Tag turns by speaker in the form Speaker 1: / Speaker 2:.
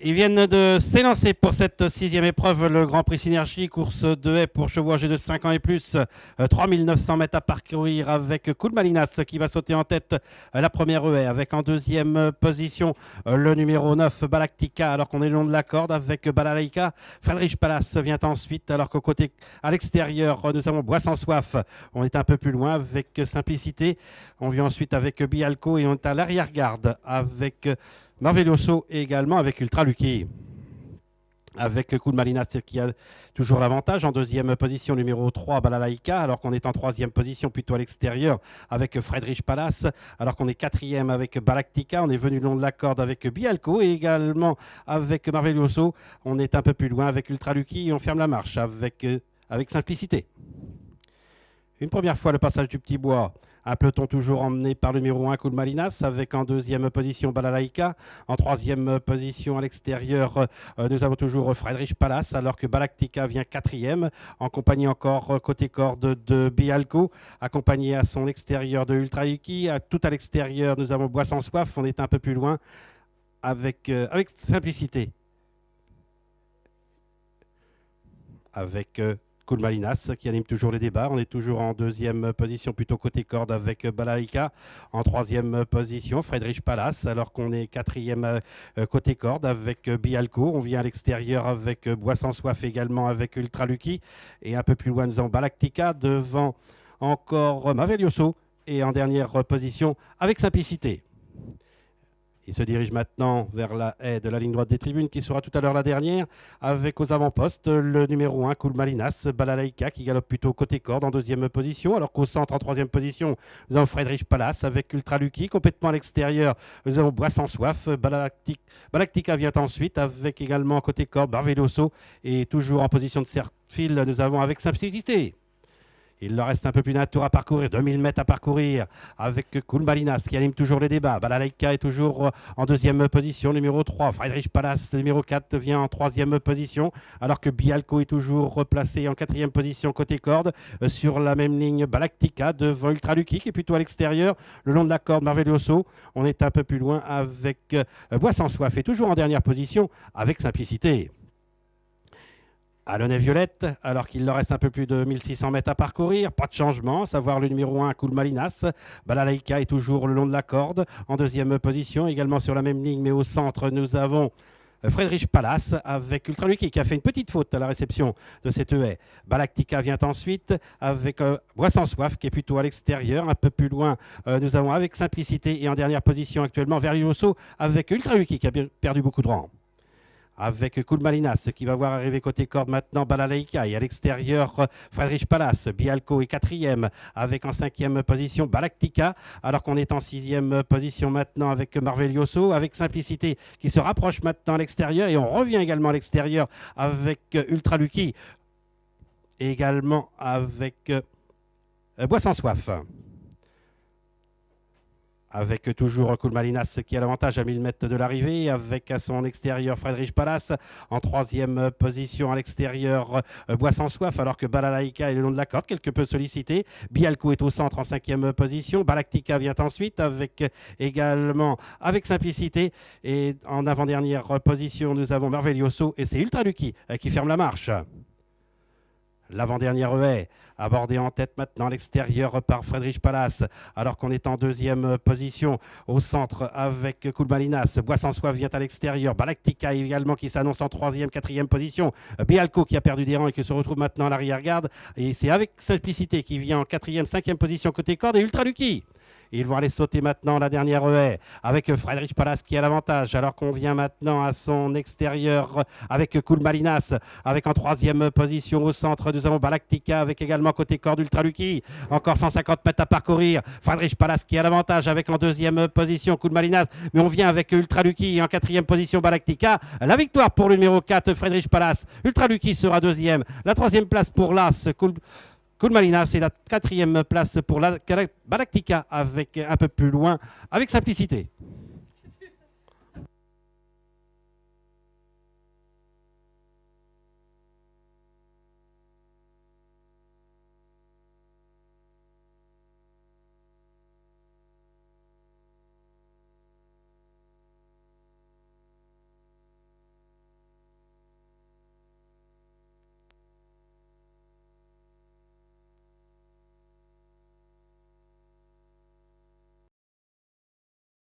Speaker 1: Ils viennent de s'élancer pour cette sixième épreuve, le Grand Prix Synergie, course de haie pour chevaux âgés de 5 ans et plus. 3900 mètres à parcourir avec Cool Malinas qui va sauter en tête la première haie, avec en deuxième position le numéro 9 Balactica, alors qu'on est le long de la corde avec Balalaika. Friedrich Palace vient ensuite, alors qu'au côté à l'extérieur nous avons Bois sans soif. On est un peu plus loin avec Simplicité. On vient ensuite avec Bialco et on est à l'arrière-garde avec Marveloso et également avec Ultra Lucky. Avec Cool Malinas qui a toujours l'avantage. En deuxième position, numéro 3, Balalaika, alors qu'on est en troisième position plutôt à l'extérieur avec Friedrich Palace, alors qu'on est quatrième avec Balactica. On est venu le long de la corde avec Bialco et également avec Marveloso. On est un peu plus loin avec Ultra Lucky et on ferme la marche avec Simplicité. Une première fois le passage du Petit Bois. Un peloton toujours emmené par le numéro 1, Cool Malinas, avec en deuxième position Balalaika. En troisième position à l'extérieur, nous avons toujours Friedrich Palace, alors que Balactica vient quatrième, en compagnie encore côté corde de Bialco, accompagné à son extérieur de Ultra Lucky. Tout à l'extérieur, nous avons Bois sans soif. On est un peu plus loin avec Simplicité. Avec Cool Malinas qui anime toujours les débats. On est toujours en deuxième position, plutôt côté corde avec Balalaika. En troisième position, Friedrich Palace, alors qu'on est quatrième côté corde avec Bialco. On vient à l'extérieur avec Bois sans soif également avec Ultra Lucky. Et un peu plus loin, nous avons Balactica. Devant encore Mavelioso. Et en dernière position avec Simplicité. Il se dirige maintenant vers la haie de la ligne droite des tribunes qui sera tout à l'heure la dernière, avec aux avant-postes le numéro 1, Cool Malinas, Balalaika qui galope plutôt côté corde en deuxième position, alors qu'au centre en troisième position, nous avons Friedrich Palace avec Ultra Lucky. Complètement à l'extérieur, nous avons Bois sans soif. Balactica vient ensuite avec également côté corde Barveloso et toujours en position de serre-fil, nous avons avec Simplicité. Il leur reste un peu plus d'un tour à parcourir, 2000 mètres à parcourir avec Cool Malinas qui anime toujours les débats. Balalaika est toujours en deuxième position, numéro 3. Friedrich Palace, numéro 4, vient en troisième position, alors que Bialco est toujours replacé en quatrième position côté corde. Sur la même ligne, Balactica devant Ultra Lucky qui est plutôt à l'extérieur, le long de la corde Marveloso. On est un peu plus loin avec Bois sans soif et toujours en dernière position avec Simplicité. À Launay Violette, alors qu'il leur reste un peu plus de 1600 mètres à parcourir. Pas de changement, à savoir le numéro 1, Cool Malinas. Balalaika est toujours le long de la corde, en deuxième position, également sur la même ligne, mais au centre, nous avons Friedrich Palace avec Ultra Lucky qui a fait une petite faute à la réception de cette haie. Balactica vient ensuite avec Bois sans soif qui est plutôt à l'extérieur. Un peu plus loin, nous avons avec Simplicité et en dernière position actuellement Verlioso avec Ultra Lucky qui a perdu beaucoup de rang. Avec Cool Malinas qui va voir arriver côté corde maintenant Balalaika et à l'extérieur Friedrich Palace. Bialco est quatrième avec en cinquième position Balactica, alors qu'on est en sixième position maintenant avec Marveloso, avec Simplicité qui se rapproche maintenant à l'extérieur et on revient également à l'extérieur avec Ultra Lucky et également avec Bois sans soif. Avec toujours Cool Malinas qui a l'avantage à 1000 mètres de l'arrivée, avec à son extérieur Friedrich Palace, en troisième position à l'extérieur Bois sans soif, alors que Balalaika est le long de la corde, quelque peu sollicité. Bialco est au centre en cinquième position, Balactica vient ensuite avec également avec Simplicité, et en avant-dernière position nous avons Marveloso et c'est Ultra Lucky qui ferme la marche. L'avant-dernière haie, abordée en tête maintenant à l'extérieur par Friedrich Palace, alors qu'on est en deuxième position au centre avec Cool Malinas. Bois sans soif vient à l'extérieur. Balactica également qui s'annonce en troisième, quatrième position. Bialco qui a perdu des rangs et qui se retrouve maintenant à l'arrière-garde. Et c'est avec Simplicité qui vient en quatrième, cinquième position côté corde et Ultra Lucky. Ils vont aller sauter maintenant la dernière haie avec Friedrich Palace qui a l'avantage, alors qu'on vient maintenant à son extérieur avec Cool Malinas, avec en troisième position au centre, nous avons Balactica avec également côté corde Ultra Lucky. Encore 150 mètres à parcourir. Friedrich Palace qui a l'avantage avec en deuxième position Cool Malinas, mais on vient avec Ultra Lucky et en quatrième position Balactica. La victoire pour le numéro 4, Friedrich Palace. Ultra Lucky sera deuxième. La troisième place pour l'As, Cool Malinas, et la quatrième place pour la Balactica avec un peu plus loin avec Simplicité.